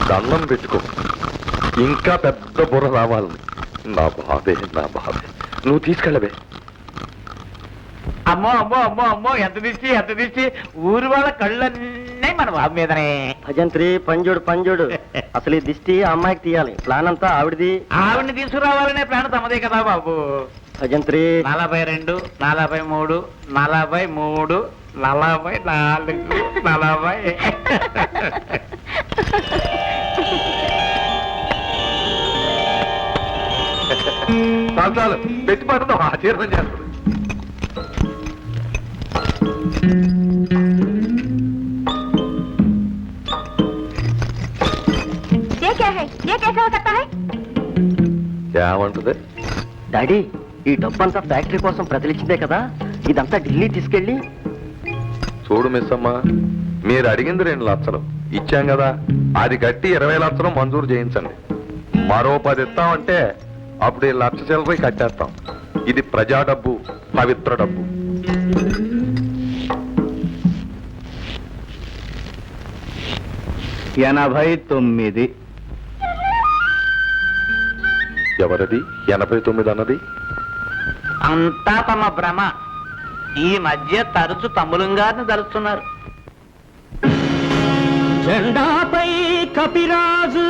దండం పెట్టుకో, ఇంకా పెద్ద బుర్ర రావాలని. నా బాబే నా బాబే, నువ్వు తీసుకెళ్ళవే. అమ్మో అమ్మో అమ్మో అమ్మో, ఎంత తీసి ఊరు వాళ్ళ కళ్ళన్నీ మన బాబు మీదనే. భజంత్రి పంజోడు పంజోడు. అసలు ఈ దిష్టి ఆ అమ్మాయికి తీయాలి. ప్లాన్ అంతా ఆవిడది. ఆవిడ్ని తీసుకురావాలనే ప్లాన్ తమదే కదా బాబు. భజంత్రి 42, 43, 43, 44, 40. చాలు పెట్టి పడతాం, ఆశీర్వదం చేస్తుంది. ఏమంటుంది డాడీ? ఈ డబ్బంతా ఫ్యాక్టరీ కోసం ప్రజలిచ్చిందే కదా, ఇదంతా ఢిల్లీ తీసుకెళ్ళి. చూడు మిస్ అమ్మ, మీరు అడిగింది 2 లక్షలు ఇచ్చాం కదా, అది కట్టి 20 లక్షలు మంజూరు చేయించండి. మరో 10 ఇస్తామంటే అప్పుడు ఈ 1,00,000 చిల్లర కట్టేస్తాం. ఇది ప్రజా డబ్బు, పవిత్ర డబ్బు. $89. ఎవరది 89 అన్నది? అంతా తమ భ్రమ. ఈ మధ్య తరచు తమ్ములం గారిని తలుస్తున్నారు. జెండాపై కపిరాజు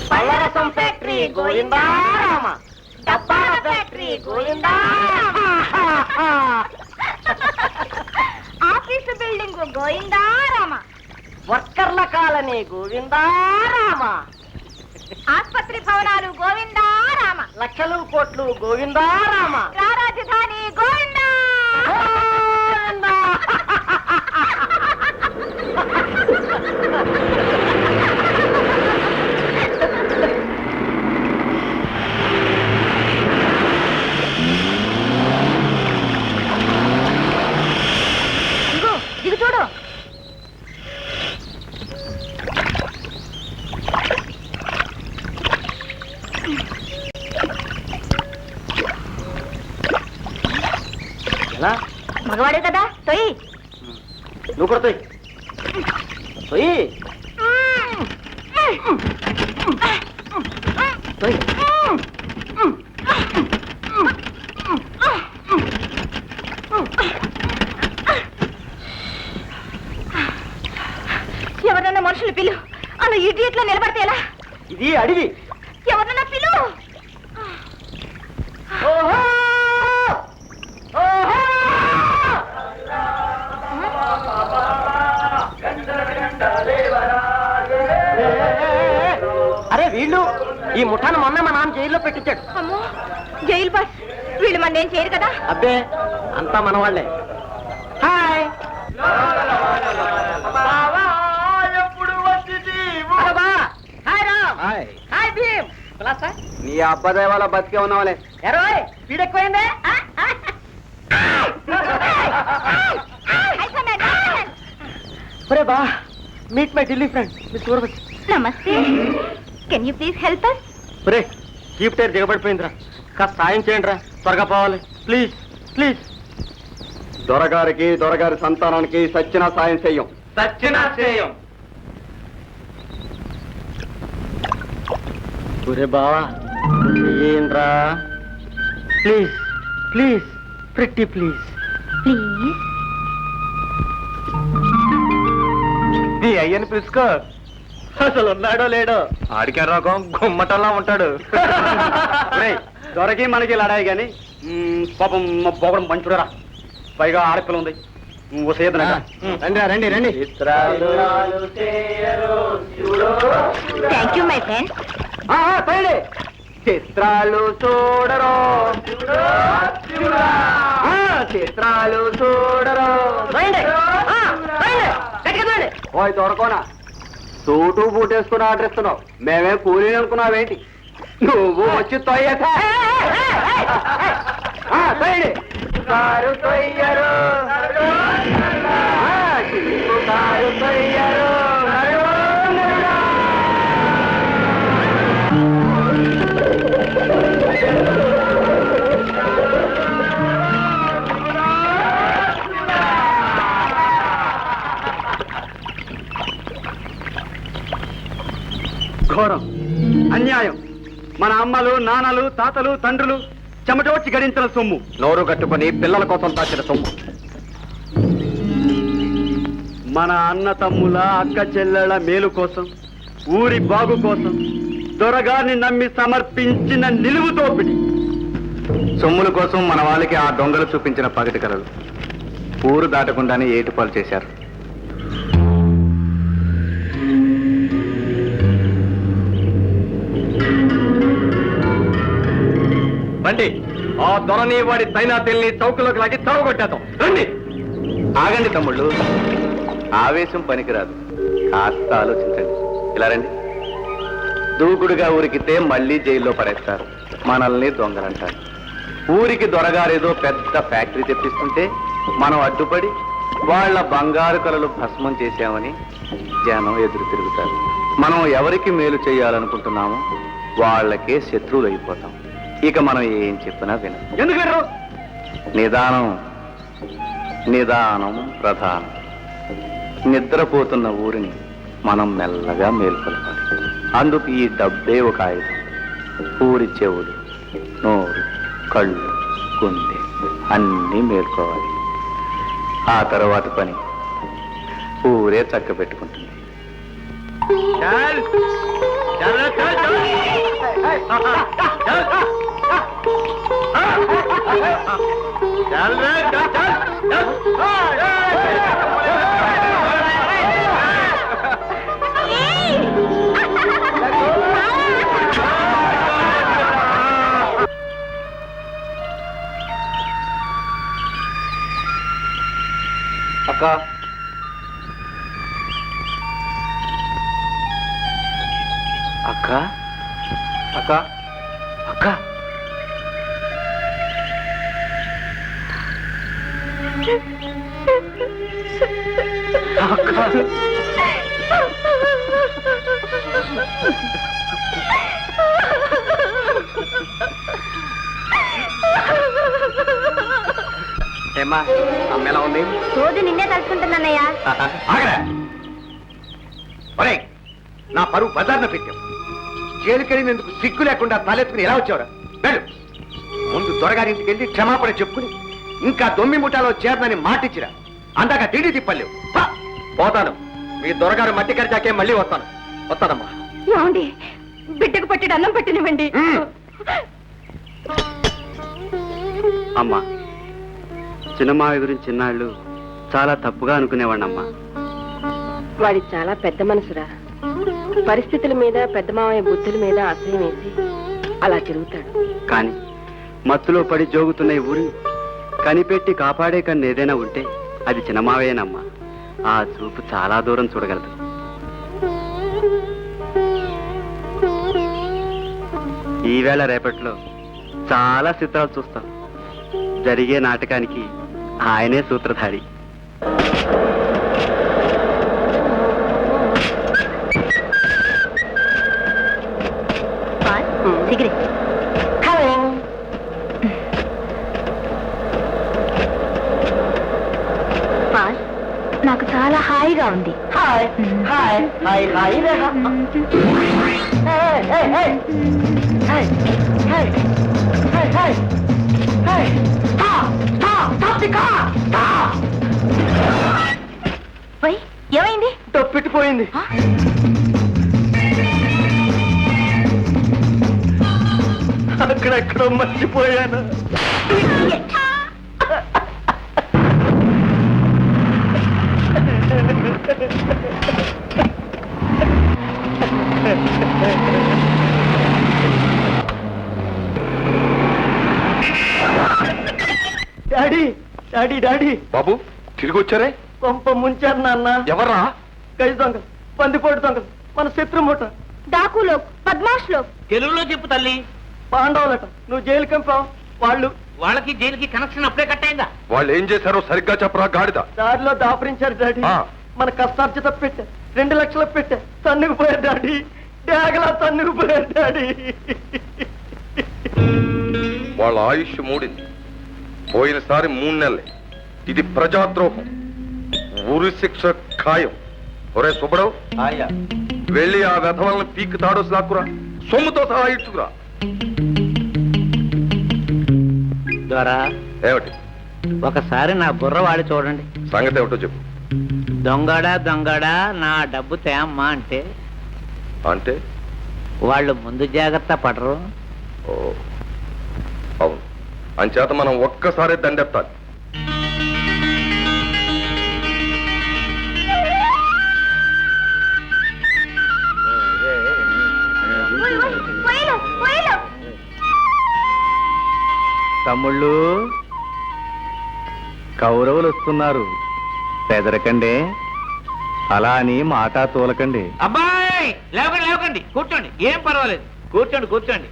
పళ్ళరసం ఫ్యాక్టరీ గోవిందారామ, డబ్బాల factory Govindarama, office building Govindarama, వర్కర్ల కాలనీ గోవిందారామ, ఆస్పత్రి భవనాలు గోవిందారామ, లక్షలు కోట్లు గోవిందారామ, రాజధాని గోవిందా. దిగు చూడు. మగవాడే కదా, తొయ్యి. నువ్వు కూడా తొయ్యి. తొయ్యి. తొయ్యి. ఎవరన్నా మనుషులు పిలు, అలా ఇడియట్లో నిలబడితే ఎలా? ఇది అడివి. ఎవరన్నా పిలు. అరే వీళ్ళు, ఈ ముఠాను మొన్న మా నాన్న జైల్లో పెట్టించాడు. అమ్మో, జైలు బస్. వీళ్ళు మన ఏం చేయరు కదా? అబ్బే, అంతా మన వాళ్ళే. హాయ్. నీ అబ్బాయి వాళ్ళ బతికే ఉన్నావాలే. ఎరోయ్ వీడెక్కువైందే. బా, meet my Delhi friend miss Urvashi. నమస్తే. Can you please help us? ఒరే, జీప్ టైర్ దిగబడిపోయిందిరా, కాస్త సాయం చేయండి రా, త్వరగా పోవాలి ప్లీజ్ ప్లీజ్. దొరగారికి దొరగారి సంతానానికి సచ్చినా సాయం చెయ్యం. సచ్చినా చేయం. ఒరే బావా, ఏంట్రా please please pretty please. Please. నీ అయ్యని పిలుచుకో. అసలు ఉన్నాడో లేడో. ఆడికే రోగం గుమ్మటంలా ఉంటాడు. దొరకి మనకి లడాయి గాని పాపం పోవడం పంచుడరా. పైగా ఆడపిల్ల ఉంది. రండి రండి రండి. Thank you my friend. చిత్రాలు చూడరో చిత్రాలు చూడరో. ఓయ్ దొరకోనా, సూటు బూటేసుకుని ఆర్డర్ ఇస్తున్నావు, మేమేం కూలీ అనుకున్నావేంటి? నువ్వు వచ్చి తొయ్యతా కారు తొయ్యరు కారు తొయ్యరు. ఘోరం, అన్యాయం. మన అమ్మలు, నాన్నలు, తాతలు, తండ్రులు చెమటోడ్చి గడించిన సొమ్ము, నోరు కట్టుకుని పిల్లల కోసం దాచిన సొమ్ము. మన అన్న తమ్ముల, అక్క చెల్లెళ్ళ మేలు కోసం, ఊరి బాగు కోసం దొరగారిని నమ్మి సమర్పించిన నిలువు దోపిడి. సొమ్ముల కోసం మన వాళ్ళకి ఆ దొంగలు చూపించిన పగటి కలలు ఊరు దాటకుండానే ఏటుపాలు చేశారు. రండి, ఆ దొరని వాడి తైనాతెల్ని చౌకలోకి లాగి చావగొట్టేద్దాం. రండి. ఆగండి తమ్ముళ్ళు, ఆవేశం పనికిరాదు, కాస్త ఆలోచించండి. ఇలా రండి. దూకుడుగా ఊరికితే మళ్ళీ జైల్లో పడేస్తారు, మనల్ని దొంగలంటారు. ఊరికి దొరగారేదో పెద్ద ఫ్యాక్టరీ తెప్పిస్తుంటే మనం అడ్డుపడి వాళ్ళ బంగారు కలలు భస్మం చేశామని జనం ఎదురు తిరుగుతారు. మనం ఎవరికి మేలు చేయాలనుకుంటున్నామో వాళ్ళకే శత్రువులు అయిపోతాం. ఇక మనం ఏం చెప్పినా వినం. ఎందుకు నిదానం నిదానం ప్రధానం. నిద్రపోతున్న ఊరిని మనం మెల్లగా మేల్కొల్పాలి. అందుకు ఈ డబ్బే ఒక ఆయుధం. ఊరి చెవులు, నోరు, కళ్ళు, గుండె అన్నీ మేల్కోవాలి. ఆ తర్వాత పని ఊరే చక్క పెట్టుకుంటుంది. అక్క, అక్క, అక్క, అక్క, ఏమ్మా, అమ్మ ఎలా ఉంది? రోజు నిన్నే తలుచుకుంటున్నానయ్యా. నా పరువు బజార్న పెట్టావు. జైలుకెళ్ళినందుకు సిగ్గు లేకుండా తలెత్తుకుని ఎలా వచ్చావురా? వెళ్ళు. ముందు దొరగారింటికి వెళ్ళి క్షమాపణ చెప్పుకుని ఇంకా దొమ్మి ముఠాలో చేరదని మాటిచ్చిరా. అందాక తిండి తిప్పలేవు. పోతాను. మీ దొరగారు మట్టి ఖర్చాకే మళ్ళీ వస్తాను. వస్తానమ్మా. ఏమండి, బిడ్డకు పట్టి అన్నం పెట్టినివ్వండి. అమ్మా, చిన్నమావి గురించి చిన్నాళ్ళు చాలా తప్పుగా అనుకునేవాడినమ్మా. వాడి చాలా పెద్ద మనసురా. పరిస్థితుల మీద, పెద్ద మావయ్య బుద్ధుల మీద అసహ్యం వేసి అలా తిరుగుతాడు. కానీ మత్తులో పడి జోగుతున్న ఈ ఊరిని కనిపెట్టి కాపాడే కన్ను ఏదైనా ఉంటే అది చిన్నమావేనమ్మా. ఆ చూపు చాలా దూరం చూడగలదు. ఈవేళ రేపట్లో చాలా చిత్రాలు చూస్తాం. జరిగే నాటకానికి ఆయనే సూత్రధారి. సిగరెట్. నాకు చాలా హాయిగా ఉంది. Hi hi hi hi hi hi hi hi hi పోయి ఏమైంది? తప్పెట్టిపోయింది. అక్కడెక్కడో మర్చిపోయాను. డాడీ డాడీ డాడీ బాబు తిరిగి వచ్చారే? పంప ముంచారు నాన్న. ఎవర్రా? గజ దొంగ, పందిపోటు దొంగ, మన శత్రుమూట. డాకులో బద్మాష్లో తెలుగులో చెప్పు తల్లి. పాండవులట. నువ్వు జైలు కంపావు. వాళ్ళు వాళ్ళకి జైలుకి కనెక్షన్ అప్పుడే కట్టయిందా? వాళ్ళు ఏం చేశారో సరిగ్గా చెప్పరా గాడిద. దారిలో దాపరించారు డాడీ. ఆ. మన కష్టార్జిత పెట్టే 2 లక్షలు పెట్టే తన్నుకుపోయారు డాడీ. డాగలా తన్నుకుపోయారు డాడీ. వాళ్ళ ఆయుష్ మూడింది. పోయినసారి 3 నెలలే. ఇది ప్రజాద్రోహం. ఊరి శిక్ష ఖాయం. ఒరే సుబ్బడవు, వెళ్ళి ఆ వెధవలను పీక్ తాడోసి లాక్కురా, సొమ్ముతో సహా ఇచ్చుకురా. ద్వారా ఏమిటి ఒకసారి నా బుర్ర వాడి చూడండి. సంగతి ఏమిటో చెప్పు. దొంగడా దొంగడా నా డబ్బు తేమ్మా అంటే అంటే వాళ్ళు ముందు జాగ్రత్త పడరు. ఓ, అవును. అంచేత మనం ఒక్కసారి దండెత్తాలి. తమ్ముళ్ళు, కౌరవులు వస్తున్నారు. పెదరకండి, అలా అని మాట తోలకండి. అబ్బాయి లేవకండి లేవకండి, కూర్చోండి, ఏం పర్వాలేదు, కూర్చోండి కూర్చోండి.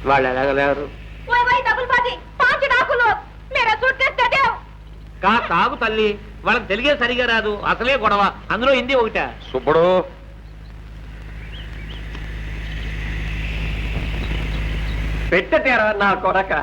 వాళ్ళు ఎలాగలేరు. తాగు తల్లి, వాళ్ళకి తెలిగే సరిగా రాదు, అసలే గొడవ, అందులో హిందీ ఒకట. సుబ్బడు, పెట్టేరా నా కొడక.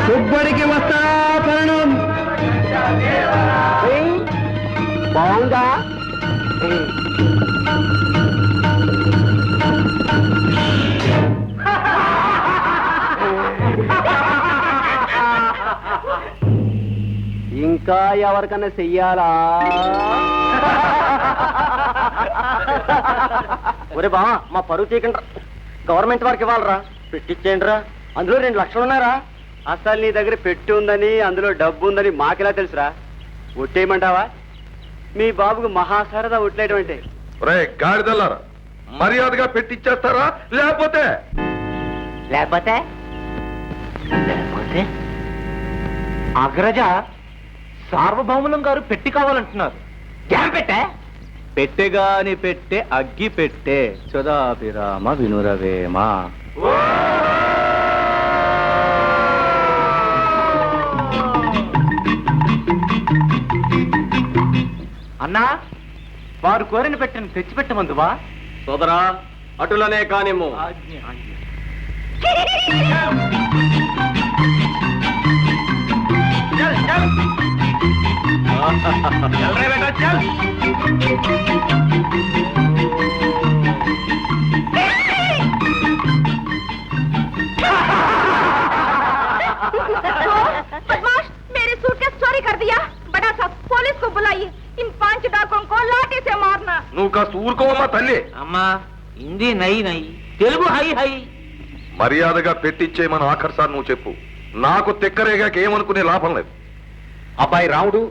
సుబ్బడికి వస్తా పరణం. బాగుందా? ఇంకా ఎవరికన్నా చెయ్యాలా? ఒరే బా, మా పరువు తీయకండి. గవర్నమెంట్ వారికి ఇవ్వాలరా, పెట్టించేయండి రా. అందులో 2 లక్షలు ఉన్నారా? అసలు నీ దగ్గర పెట్టి ఉందని, అందులో డబ్బు ఉందని మాకెలా తెలుసురా? ఒట్టేయమంటావా? మీ బాబుకు మహాసరదా ఒట్లేయడం అంటే. రే గాడిదల్లారా, మర్యాదగా పెట్టిచ్చేస్తారా? లేకపోతే లేకపోతే లేకపోతే అగ్రజ సార్వభౌములం గారు పెట్టి కావాలంటున్నారు. ఏం పెట్టే? పెట్టెగాని పెట్టే అగ్గి పెట్టే చదాభిరామ వినురవేమా. అన్నా, వారు కోరిన పెట్టని తెచ్చిపెట్టమందువా? సోదరా, అటులనే కానిమ్ము. बदमाश, मेरे सूटकेस चोरी कर दिया। बड़ा साहब, पुलिस को बुलाइए। इन 5 डाकुओं को लाठी से मारना। నువ్వు కాస్త ఊరుకోవమ్మా తల్లి. అమ్మా, హిందీ నై నై, తెలుగు హై హై. మర్యాదగా పెట్టిచ్చేయమని ఆఖరిసారి నువ్వు చెప్పు. నాకు తిక్కరేగాక ఏమనుకునే లాభం లేదు. అబ్బాయి రాముడు,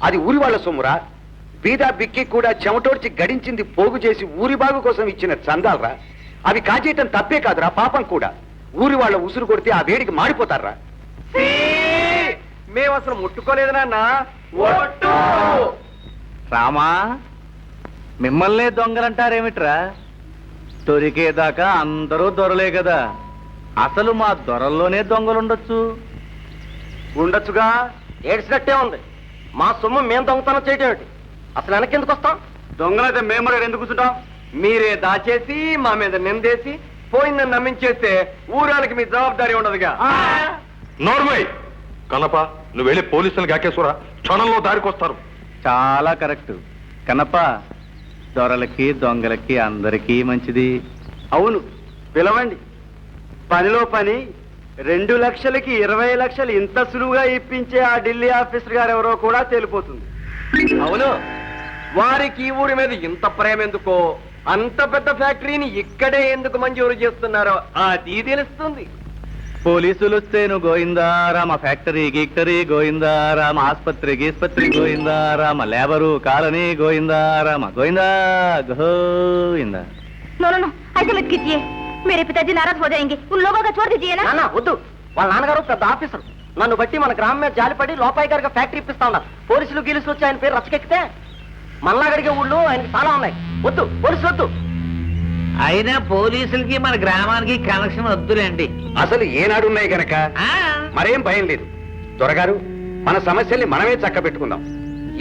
అది ఊరి వాళ్ళ సొమ్మురా. బీదా బిక్కి కూడా చెమటోడ్చి గడించింది పోగు చేసి ఊరి బాగు కోసం ఇచ్చిన చందాలరా. అవి కాజేయటం తప్పే కాదురా, పాపం కూడా. ఊరి వాళ్ళ ఉసురు కొడితే ఆ వేడికి మాడిపోతారా. మేము అసలు ముట్టుకోలేదు నాన్న. రామా, మిమ్మల్నే దొంగలంటారేమిట్రా? దొరికేదాకా అందరూ దొరలే కదా. అసలు మా దొరల్లోనే దొంగలుండొచ్చు. ఉండొచ్చుగా, ఏడ్చినట్టే ఉంది. మా సొమ్ము మేము దొంగతనం చేయటం ఏమిటి? అసలు వెనక్కి ఎందుకు వస్తాం? దొంగలైతే మేము కూడా ఎందుకు కూర్చుంటాం? మీరే దాచేసి మా మీద నిందేసి పోయిందని నమ్మించేస్తే ఊరానికి మీ జవాబారి ఉండదుగా. నోర్మయ్ కనప నువ్వు వెళ్ళి పోలీసులు గాకేశ్వరా క్షణంలో దారికొస్తారు. చాలా కరెక్ట్ కనప. దొరలకి దొంగలకి అందరికీ మంచిది. అవును, పిలవండి. పనిలో పని 2 లక్షలకి 20 లక్షలు ఇంత సులువుగా ఇప్పించే ఆ ఢిల్లీ ఆఫీసర్ గారు ఎవరో కూడా తెలిపోతుంది. అవును, వారికి ఊరి మీద ఇంత ప్రేమ ఎందుకో, అంత పెద్ద ఫ్యాక్టరీని ఇక్కడే ఎందుకు మంజూరు చేస్తున్నారో అది తెలుస్తుంది. పోలీసులు వస్తేను గోయిందారామ, ఫ్యాక్టరీ గీక్టరీ గోయిందారామ, ఆస్పత్రి గీస్పత్రి Goyindarama, labour colony Goyindarama, Goyinda Goyinda. No no no ऐसे मत कीजिए, मेरे पिताजी नाराज हो जाएंगे. उन लोगों का छोड़ दीजिए ना. నాన్న వద్దు, వాళ్ళ నాన్నగారు పెద్ద ఆఫీసర్. నన్ను బట్టి మన గ్రామం మీద జాలిపడి లోపాయి గారికి ఫ్యాక్టరీ ఇప్పిస్తా ఉన్నారు. పోలీసులు గీలుసులు వచ్చి ఆయన పేరు రచ్చకెక్కితే మల్లాగడిగే ఊళ్ళు ఆయనకి చాలా ఉన్నాయి. వద్దు, పోలీసులు వద్దు. అయినా పోలీసులకి మన గ్రామానికి కనెక్షన్ వద్దులేండి. అసలు ఏనాడున్నాయి గనక మరేం భయం లేదు. దొరగారు, మన సమస్యల్ని మనమే చక్కబెట్టుకుందాం.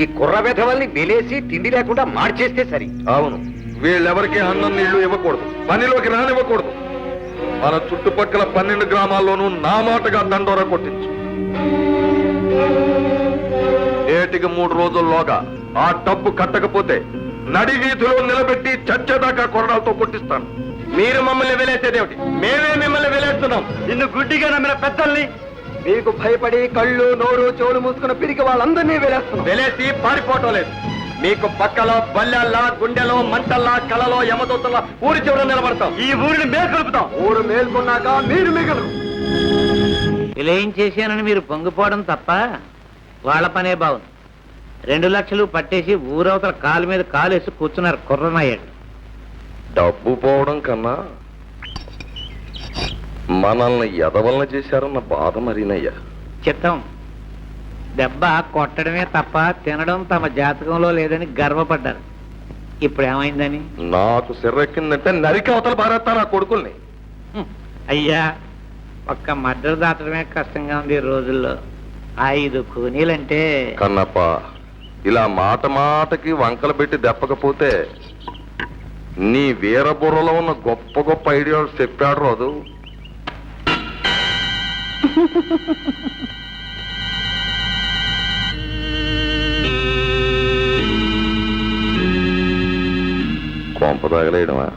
ఈ కుర్ర వెధవల్ని వెలేసి తిండి లేకుండా మార్చేస్తే సరి. అవును, వీళ్ళెవరికి అన్నం నీళ్లు ఇవ్వకూడదు, పనిలోకి రానివ్వకూడదు. మన చుట్టుపక్కల 12 గ్రామాల్లోనూ నా మాటగా దండోరా కొట్టించు. ఏటికి 3 రోజుల్లోగా ఆ డబ్బు కట్టకపోతే నడి వీధిలో నిలబెట్టి చచ్చేదాకా కొరడాలతో కొట్టిస్తాను. మీరు మమ్మల్ని వెలేసేదేమిటి? మేమే మిమ్మల్ని వెలేస్తున్నాం. నిన్ను గుడ్డిగా నమ్మిన పెద్దల్ని మీకు భయపడి కళ్ళు నోరు చెవులు మూసుకున్న పిరికి వాళ్ళందరినీ వెలేస్తున్నాం. వెలేసి పారిపోవటం లేదు. మీకు పక్కలో బల్లెల్లా, గుండెలో మంటల్లా, కలలో యమదూతల్లా ఊరి చివర నిలబడతాం. ఈ ఊరిని మేల్కొలుపుతాం. ఊరు మేల్కొన్నాక మీరు మిగలరు. ఇలా ఏం చేశానని మీరు పొంగిపోవడం తప్ప వాళ్ళ పనే బాగుంది. 2 లక్షలు పట్టేసి ఊరవతల కాలు మీద కాలు వేసి కూర్చున్నారు కుర్రనయ్యాడు. డబ్బు పోవడం కన్నా మనల్ని ఎదవలన చేశారన్న బాధ మరీనయ్యా. చిత్తం, దెబ్బ కొట్టడమే తప్ప తినడం తమ జాతకంలో లేదని గర్వపడ్డారు. ఇప్పుడు ఏమైందని? నాకు సిర్రెక్కిందంటే నరికి అవతల పారేస్తా నా కొడుకుల్ని. అయ్యా, ఒక్క మద్దతు దాటడమే కష్టంగా ఉంది ఈ రోజుల్లో. 5 కూనీలంటే. కన్నప్ప, ఇలా మాట మాటకి వంకలు పెట్టి దెప్పకపోతే నీ వీరబుర్రలో ఉన్న గొప్ప గొప్ప ఐడియాలు చెప్పాడు రోజు. కొంప తగలేయడమా?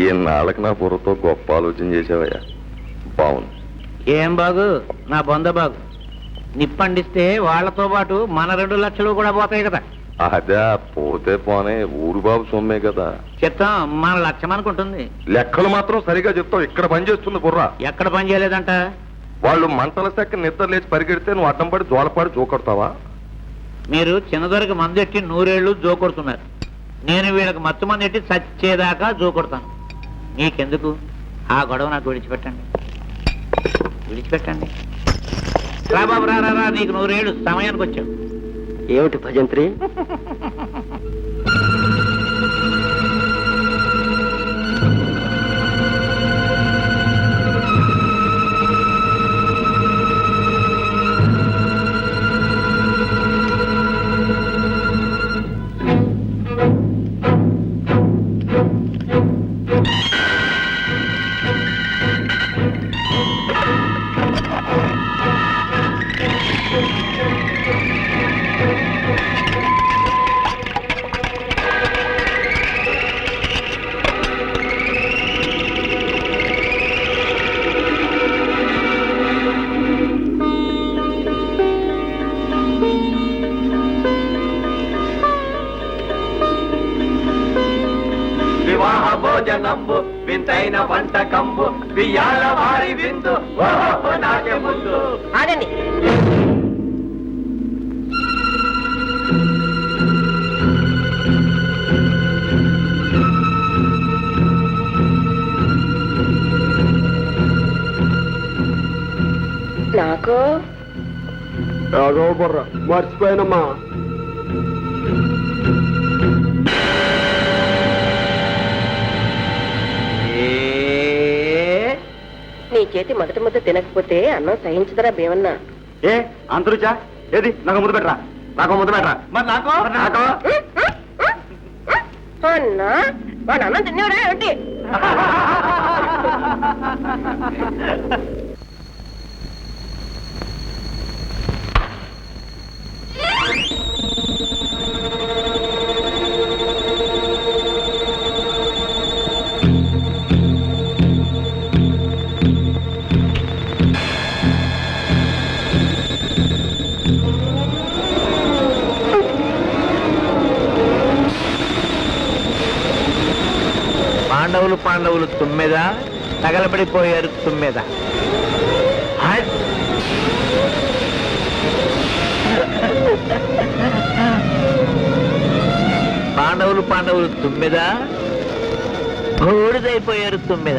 ఈనాళ్ళకి నా బుర్రతో గొప్ప ఆలోచన చేసావయ్యా. బాగుంది. ఏం బాగు? నా బొంద బాగు. నిప్పండిస్తే వాళ్లతో పాటు మన 2 లక్షలు కూడా పోతాయి కదా. అదే పోతే పోనే, ఊరు బాబు సొమ్మే కదా. చిత్తం మన లక్ష్యం అనుకుంటుంది. లెక్కలు మాత్రం సరిగా చెప్తావు. ఇక్కడ పని చేస్తుంది బుర్రా. ఎక్కడ పని చేయలేదంట? వాళ్ళు మంటల సెక్క నిద్ర లేచి పరిగెడితే నువ్వు అడ్డం పడి జోలపాడి జోకొడతావా? మీరు చిన్నదొరికి మందెట్టి 100 ఏళ్ళు జోకొడుతున్నారు. నేను వీళ్ళకి మత్తు మంది ఎట్టి చచ్చేదాకా జోకొడతాను. నీకెందుకు ఆ గొడవ? నాకు విడిచిపెట్టండి, విడిచిపెట్టండి. రా బాబు, రా రా రా, నీకు 100 ఏళ్ళు సమయానికి వచ్చావు. ఏమిటి భజంత్రి? వివాహ భోజనంబు వింతైన వంటకంబు బియ్యాల వారి విందు నాకే ముందు. ఆగండి. నాకు మర్చిపోయినమ్మా. నీ చేతి మొదటి ముద్ద తినకపోతే అన్నం సహించదరా భీమన్నా? ఏ అంతరుచా, ఏది నాకు ముద్దు పెట్టరా, నాకు ముద్దు పెట్టరా. మరి నాకు నాకు అన్నా వాడు అన్నం తినేవాడా ఏంటి? పాండవులు తుమ్మెద తగలబడిపోయారు తుమ్మెద. పాండవులు తుమ్మెద బూడిదైపోయారు తుమ్మెద.